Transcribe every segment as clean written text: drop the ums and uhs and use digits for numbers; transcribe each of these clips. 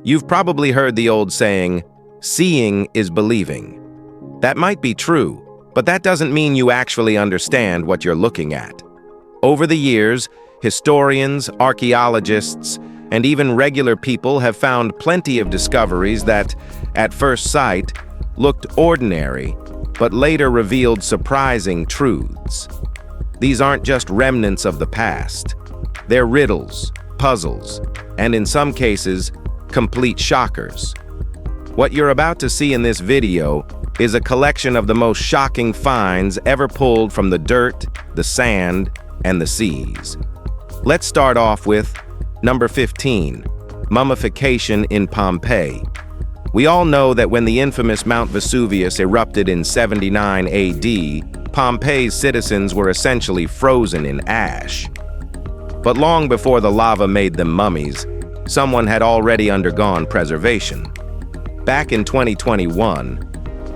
You've probably heard the old saying, seeing is believing. That might be true, but that doesn't mean you actually understand what you're looking at. Over the years, historians, archaeologists, and even regular people have found plenty of discoveries that, at first sight, looked ordinary, but later revealed surprising truths. These aren't just remnants of the past. They're riddles, puzzles, and in some cases, complete shockers. What you're about to see in this video is a collection of the most shocking finds ever pulled from the dirt, the sand, and the seas. Let's start off with number 15, Mummification in Pompeii. We all know that when the infamous Mount Vesuvius erupted in 79 AD, Pompeii's citizens were essentially frozen in ash. But long before the lava made them mummies, someone had already undergone preservation. Back in 2021,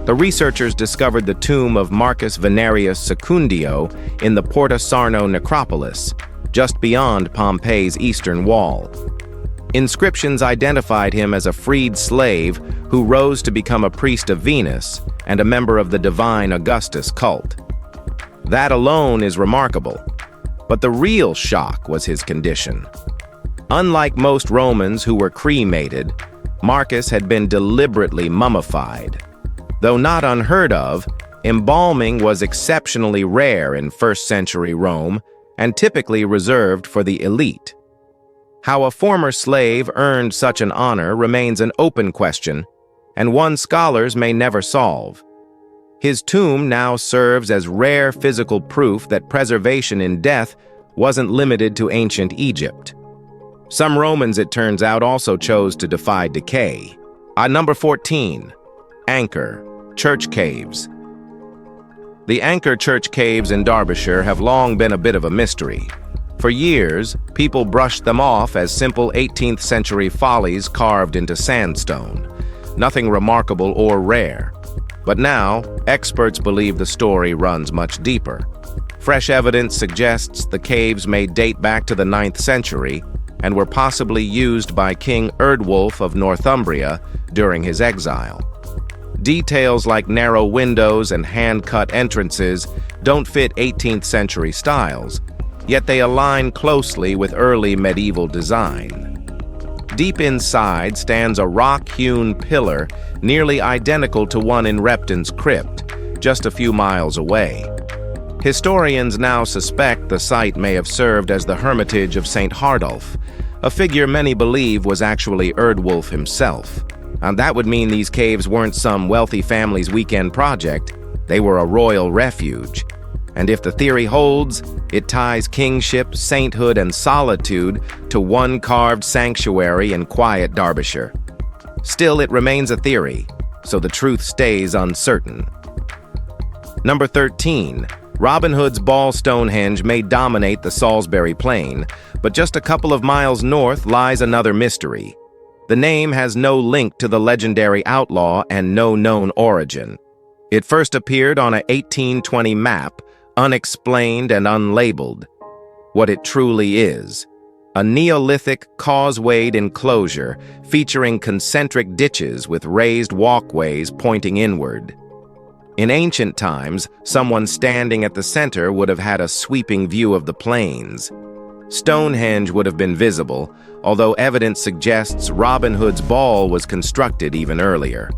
the researchers discovered the tomb of Marcus Venerius Secundio in the Porta Sarno necropolis, just beyond Pompeii's eastern wall. Inscriptions identified him as a freed slave who rose to become a priest of Venus and a member of the divine Augustus cult. That alone is remarkable, but the real shock was his condition. Unlike most Romans who were cremated, Marcus had been deliberately mummified. Though not unheard of, embalming was exceptionally rare in first-century Rome and typically reserved for the elite. How a former slave earned such an honor remains an open question, and one scholars may never solve. His tomb now serves as rare physical proof that preservation in death wasn't limited to ancient Egypt. Some Romans, it turns out, also chose to defy decay. Number 14, Angkor Church Caves. The Angkor Church Caves in Derbyshire have long been a bit of a mystery. For years, people brushed them off as simple 18th century follies carved into sandstone, nothing remarkable or rare. But now, experts believe the story runs much deeper. Fresh evidence suggests the caves may date back to the 9th century and were possibly used by King Eardwulf of Northumbria during his exile. Details like narrow windows and hand-cut entrances don't fit 18th century styles, yet they align closely with early medieval design. Deep inside stands a rock-hewn pillar nearly identical to one in Repton's crypt, just a few miles away. Historians now suspect the site may have served as the hermitage of St. Hardulf, a figure many believe was actually Eardwulf himself. And that would mean these caves weren't some wealthy family's weekend project, they were a royal refuge. And if the theory holds, it ties kingship, sainthood, and solitude to one carved sanctuary in quiet Derbyshire. Still, it remains a theory, so the truth stays uncertain. Number 13. Robin Hood's Ball Stonehenge may dominate the Salisbury Plain, but just a couple of miles north lies another mystery. The name has no link to the legendary outlaw and no known origin. It first appeared on a 1820 map, unexplained and unlabeled. What it truly is: a Neolithic causewayed enclosure featuring concentric ditches with raised walkways pointing inward. In ancient times, someone standing at the center would have had a sweeping view of the plains. Stonehenge would have been visible, although evidence suggests Robin Hood's Ball was constructed even earlier.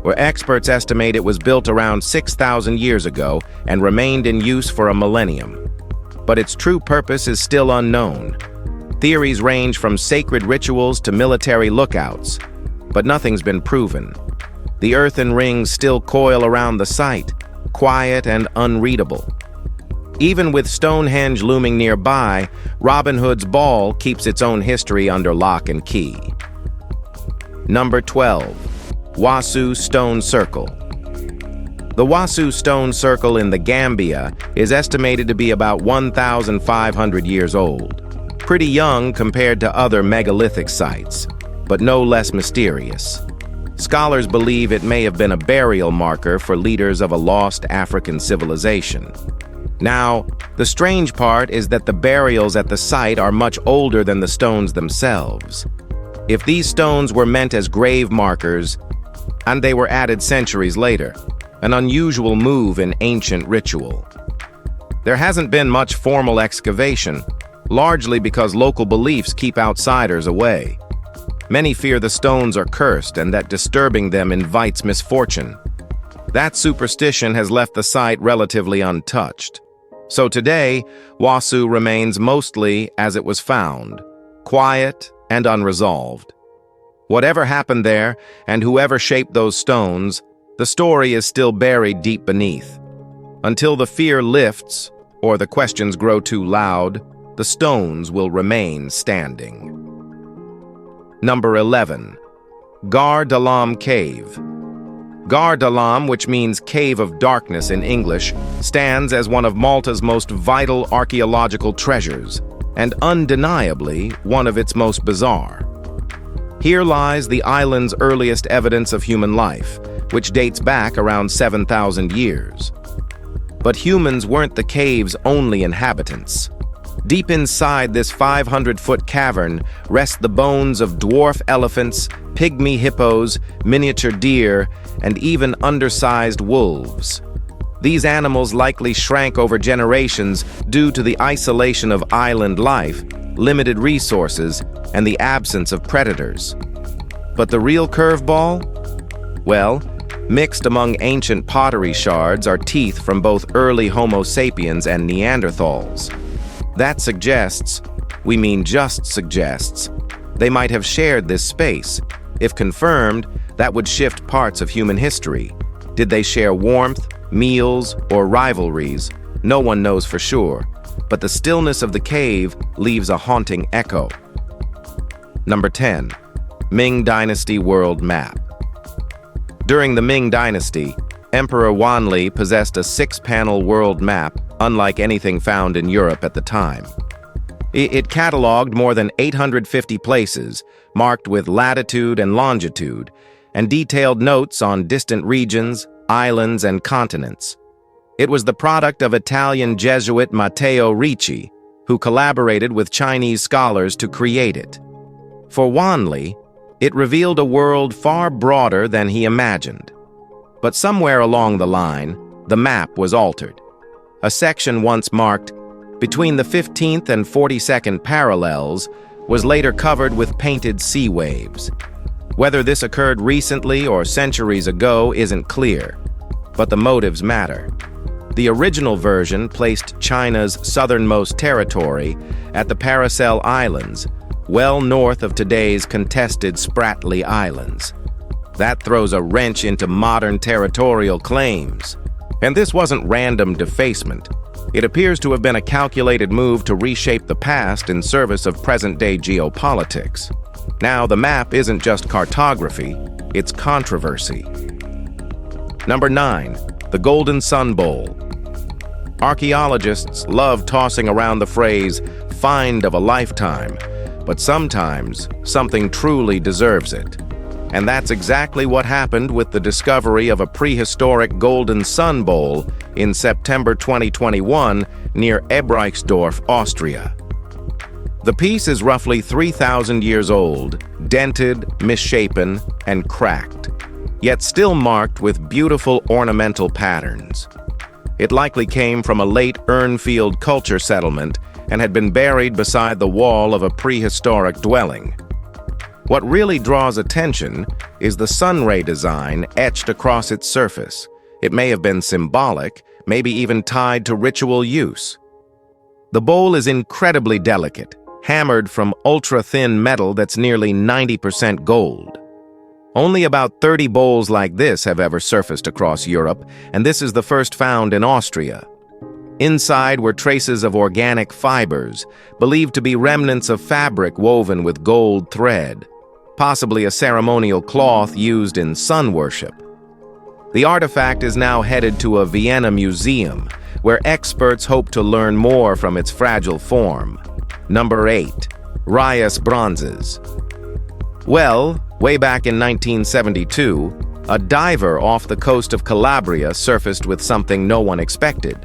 Where experts estimate it was built around 6,000 years ago and remained in use for a millennium. But its true purpose is still unknown. Theories range from sacred rituals to military lookouts, but nothing's been proven. The earthen rings still coil around the site, quiet and unreadable. Even with Stonehenge looming nearby, Robin Hood's Ball keeps its own history under lock and key. Number 12. Wasu Stone Circle. The Wasu Stone Circle in the Gambia is estimated to be about 1,500 years old. Pretty young compared to other megalithic sites, but no less mysterious. Scholars believe it may have been a burial marker for leaders of a lost African civilization. Now, the strange part is that the burials at the site are much older than the stones themselves. If these stones were meant as grave markers, and they were added centuries later, an unusual move in ancient ritual. There hasn't been much formal excavation, largely because local beliefs keep outsiders away. Many fear the stones are cursed and that disturbing them invites misfortune. That superstition has left the site relatively untouched. So today, Wasu remains mostly as it was found, quiet and unresolved. Whatever happened there, and whoever shaped those stones, the story is still buried deep beneath. Until the fear lifts, or the questions grow too loud, the stones will remain standing. Number 11. Gar Dalam Cave. Gar Dalam, which means Cave of Darkness in English, stands as one of Malta's most vital archaeological treasures, and undeniably one of its most bizarre. Here lies the island's earliest evidence of human life, which dates back around 7,000 years. But humans weren't the cave's only inhabitants. Deep inside this 500-foot cavern rest the bones of dwarf elephants, pygmy hippos, miniature deer, and even undersized wolves. These animals likely shrank over generations due to the isolation of island life, limited resources, and the absence of predators. But the real curveball? Well, mixed among ancient pottery shards are teeth from both early Homo sapiens and Neanderthals. That suggests, we mean just suggests, they might have shared this space. If confirmed, that would shift parts of human history. Did they share warmth, meals, or rivalries? No one knows for sure, but the stillness of the cave leaves a haunting echo. Number 10. Ming Dynasty World Map. During the Ming Dynasty, Emperor Wanli possessed a 6-panel world map unlike anything found in Europe at the time. It cataloged more than 850 places, marked with latitude and longitude, and detailed notes on distant regions, islands, and continents. It was the product of Italian Jesuit Matteo Ricci, who collaborated with Chinese scholars to create it. For Wanli, it revealed a world far broader than he imagined. But somewhere along the line, the map was altered. A section once marked between the 15th and 42nd parallels was later covered with painted sea waves. Whether this occurred recently or centuries ago isn't clear, but the motives matter. The original version placed China's southernmost territory at the Paracel Islands, well north of today's contested Spratly Islands. That throws a wrench into modern territorial claims. And this wasn't random defacement. It appears to have been a calculated move to reshape the past in service of present-day geopolitics. Now, the map isn't just cartography, it's controversy. Number 9. The Golden Sun Bowl. Archaeologists love tossing around the phrase, "find of a lifetime," but sometimes something truly deserves it. And that's exactly what happened with the discovery of a prehistoric golden sun bowl in September 2021 near Ebreichsdorf, Austria. The piece is roughly 3,000 years old, dented, misshapen, and cracked, yet still marked with beautiful ornamental patterns. It likely came from a late Urnfield culture settlement and had been buried beside the wall of a prehistoric dwelling. What really draws attention is the sunray design etched across its surface. It may have been symbolic, maybe even tied to ritual use. The bowl is incredibly delicate, hammered from ultra-thin metal that's nearly 90% gold. Only about 30 bowls like this have ever surfaced across Europe, and this is the first found in Austria. Inside were traces of organic fibers, believed to be remnants of fabric woven with gold thread, possibly a ceremonial cloth used in sun worship. The artifact is now headed to a Vienna museum, where experts hope to learn more from its fragile form. Number 8. Riace bronzes. Well, way back in 1972, a diver off the coast of Calabria surfaced with something no one expected.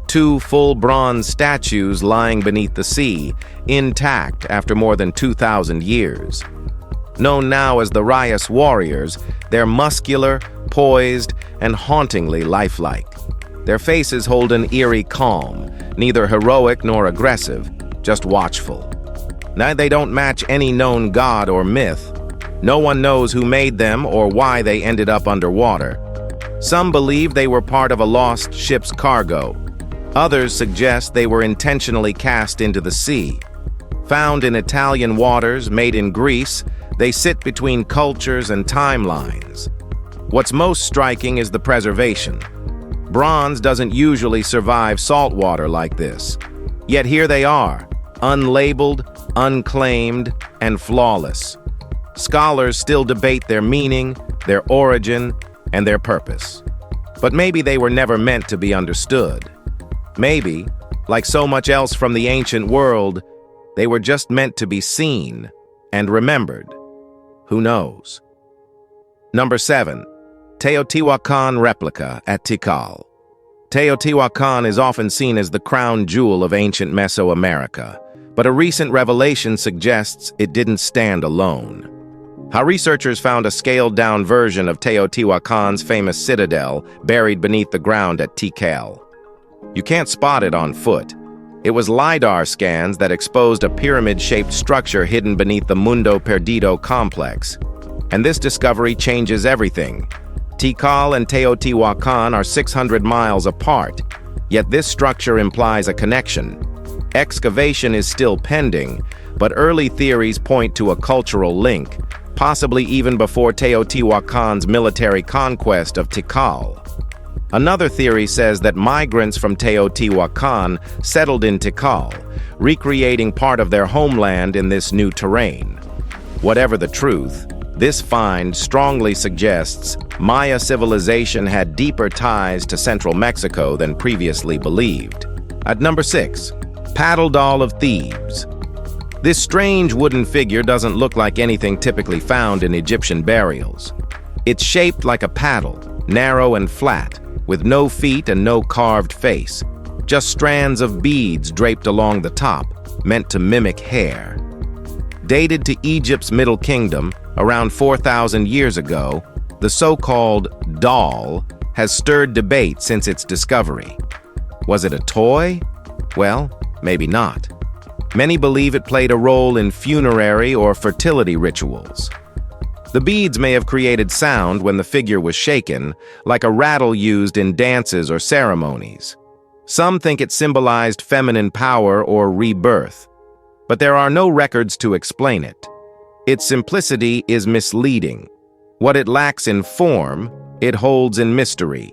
2 full bronze statues lying beneath the sea, intact after more than 2,000 years. Known now as the Riace warriors, they're muscular, poised, and hauntingly lifelike. Their faces hold an eerie calm, neither heroic nor aggressive, just watchful. Now, they don't match any known god or myth. No one knows who made them or why they ended up underwater. Some believe they were part of a lost ship's cargo. Others suggest they were intentionally cast into the sea. Found in Italian waters, made in Greece, they sit between cultures and timelines. What's most striking is the preservation. Bronze doesn't usually survive salt water like this. Yet here they are, unlabeled, unclaimed, and flawless. Scholars still debate their meaning, their origin, and their purpose. But maybe they were never meant to be understood. Maybe, like so much else from the ancient world, they were just meant to be seen and remembered. Who knows? Number 7. Teotihuacan replica at Tikal. Teotihuacan is often seen as the crown jewel of ancient Mesoamerica, but a recent revelation suggests it didn't stand alone. How researchers found a scaled-down version of Teotihuacan's famous citadel buried beneath the ground at Tikal. You can't spot it on foot. It was LiDAR scans that exposed a pyramid-shaped structure hidden beneath the Mundo Perdido complex. And this discovery changes everything. Tikal and Teotihuacan are 600 miles apart, yet this structure implies a connection. Excavation is still pending, but early theories point to a cultural link, possibly even before Teotihuacan's military conquest of Tikal. Another theory says that migrants from Teotihuacan settled in Tikal, recreating part of their homeland in this new terrain. Whatever the truth, this find strongly suggests Maya civilization had deeper ties to central Mexico than previously believed. At number 6, paddle doll of Thebes. This strange wooden figure doesn't look like anything typically found in Egyptian burials. It's shaped like a paddle, narrow and flat, with no feet and no carved face, just strands of beads draped along the top, meant to mimic hair. Dated to Egypt's Middle Kingdom, around 4,000 years ago, the so-called doll has stirred debate since its discovery. Was it a toy? Well, maybe not. Many believe it played a role in funerary or fertility rituals. The beads may have created sound when the figure was shaken, like a rattle used in dances or ceremonies. Some think it symbolized feminine power or rebirth, but there are no records to explain it. Its simplicity is misleading. What it lacks in form, it holds in mystery.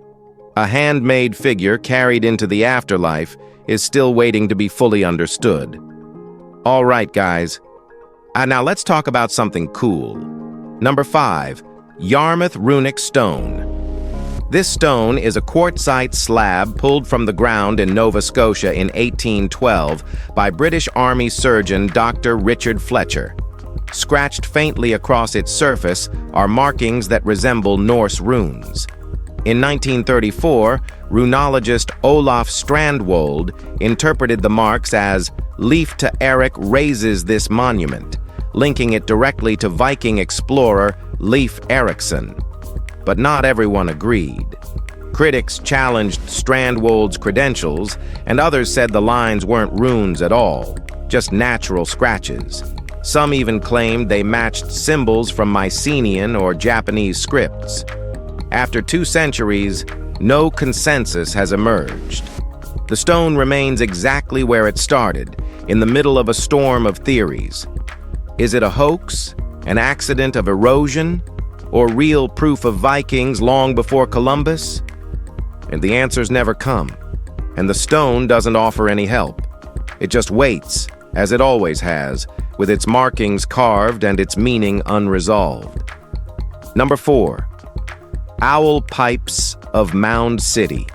A handmade figure carried into the afterlife is still waiting to be fully understood. All right, guys. Now let's talk about something cool. Number 5, Yarmouth runic stone. This stone is a quartzite slab pulled from the ground in Nova Scotia in 1812 by British Army surgeon Dr. Richard Fletcher. Scratched faintly across its surface are markings that resemble Norse runes. In 1934, runologist Olaf Strandwold interpreted the marks as Leif to Erik raises this monument, linking it directly to Viking explorer Leif Erikson. But not everyone agreed. Critics challenged Strandwold's credentials, and others said the lines weren't runes at all, just natural scratches. Some even claimed they matched symbols from Mycenaean or Japanese scripts. After 2 centuries, no consensus has emerged. The stone remains exactly where it started, in the middle of a storm of theories. Is it a hoax, an accident of erosion, or real proof of Vikings long before Columbus? And the answers never come, and the stone doesn't offer any help. It just waits, as it always has, with its markings carved and its meaning unresolved. Number 4, owl pipes of Mound City.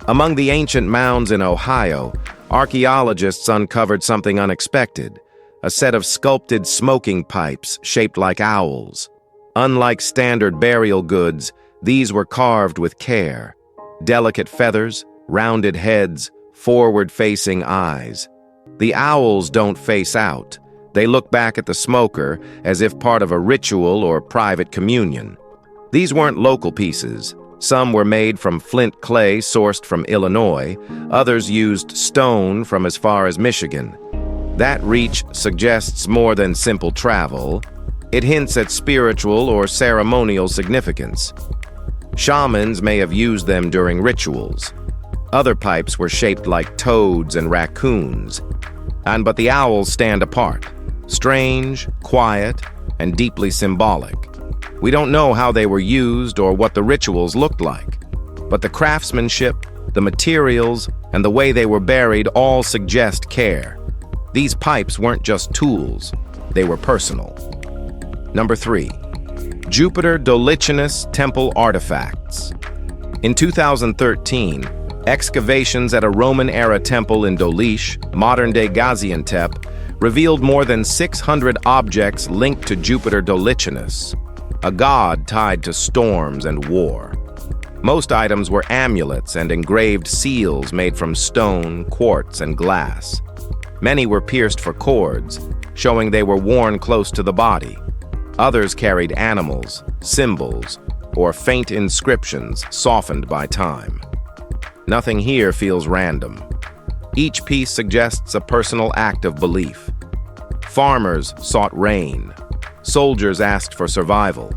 Among the ancient mounds in Ohio, archaeologists uncovered something unexpected, a set of sculpted smoking pipes shaped like owls. Unlike standard burial goods, these were carved with care. Delicate feathers, rounded heads, forward-facing eyes. The owls don't face out. They look back at the smoker as if part of a ritual or private communion. These weren't local pieces. Some were made from flint clay sourced from Illinois, others used stone from as far as Michigan. That reach suggests more than simple travel. It hints at spiritual or ceremonial significance. Shamans may have used them during rituals. Other pipes were shaped like toads and raccoons. But the owls stand apart. Strange, quiet, and deeply symbolic. We don't know how they were used or what the rituals looked like, but the craftsmanship, the materials, and the way they were buried all suggest care. These pipes weren't just tools, they were personal. Number 3. Jupiter Dolichonus Temple Artifacts. In 2013, excavations at a Roman-era temple in Dolish, modern-day Gaziantep, revealed more than 600 objects linked to Jupiter Dolichonus, a god tied to storms and war. Most items were amulets and engraved seals made from stone, quartz, and glass. Many were pierced for cords, showing they were worn close to the body. Others carried animals, symbols, or faint inscriptions softened by time. Nothing here feels random. Each piece suggests a personal act of belief. Farmers sought rain. Soldiers asked for survival.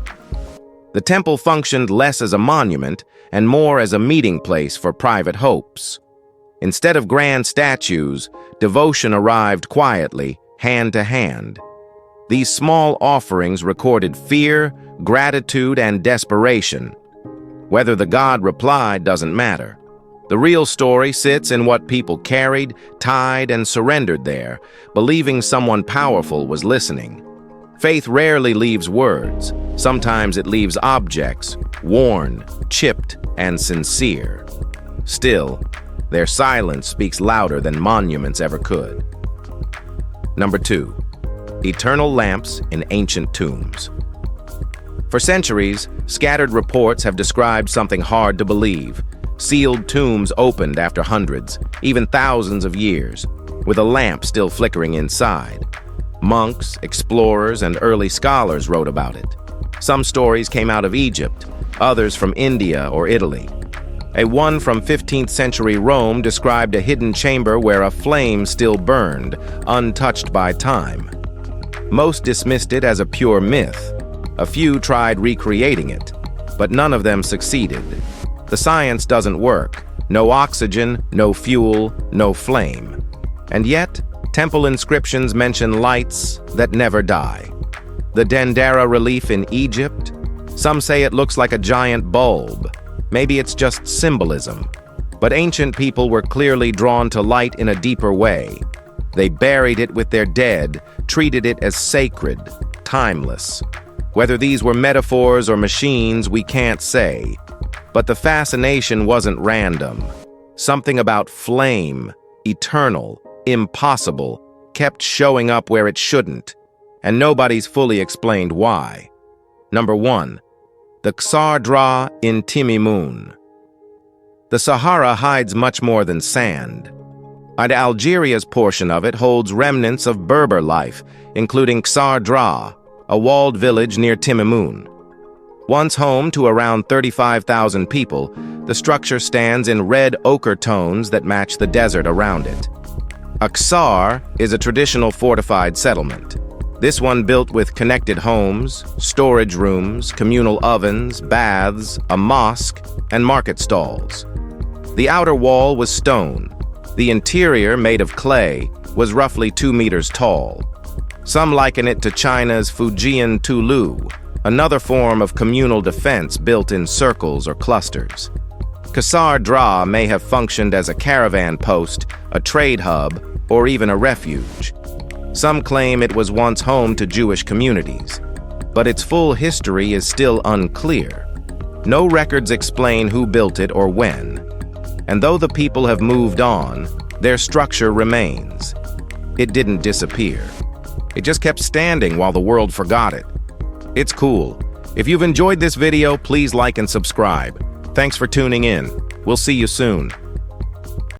The temple functioned less as a monument and more as a meeting place for private hopes. Instead of grand statues, devotion arrived quietly, hand to hand. These small offerings recorded fear, gratitude, and desperation. Whether the god replied doesn't matter. The real story sits in what people carried, tied, and surrendered there, believing someone powerful was listening. Faith rarely leaves words. Sometimes it leaves objects, worn, chipped, and sincere. Still, their silence speaks louder than monuments ever could. Number 2. Eternal lamps in ancient tombs. For centuries, scattered reports have described something hard to believe. Sealed tombs opened after hundreds, even thousands of years, with a lamp still flickering inside. Monks, explorers, and early scholars wrote about it. Some stories came out of Egypt, others from India or Italy. One from 15th century Rome described a hidden chamber where a flame still burned, untouched by time. Most dismissed it as a pure myth. A few tried recreating it, but none of them succeeded. The science doesn't work. No oxygen, no fuel, no flame. And yet, temple inscriptions mention lights that never die. The Dendera relief in Egypt, some say it looks like a giant bulb. Maybe it's just symbolism. But ancient people were clearly drawn to light in a deeper way. They buried it with their dead, treated it as sacred, timeless. Whether these were metaphors or machines, we can't say. But the fascination wasn't random. Something about flame, eternal, impossible, kept showing up where it shouldn't, and nobody's fully explained why. Number 1. The Kasr in Timimoun. The Sahara hides much more than sand. And Algeria's portion of it holds remnants of Berber life, including Kasr, a walled village near Timimoun. Once home to around 35,000 people, the structure stands in red ochre tones that match the desert around it. Kasr is a traditional fortified settlement. This one built with connected homes, storage rooms, communal ovens, baths, a mosque, and market stalls. The outer wall was stone. The interior, made of clay, was roughly 2 meters tall. Some liken it to China's Fujian Tulu, another form of communal defense built in circles or clusters. Kasr may have functioned as a caravan post, a trade hub, or even a refuge. Some claim it was once home to Jewish communities, but its full history is still unclear. No records explain who built it or when. And though the people have moved on, their structure remains. It didn't disappear. It just kept standing while the world forgot it. It's cool. If you've enjoyed this video, please like and subscribe. Thanks for tuning in. We'll see you soon.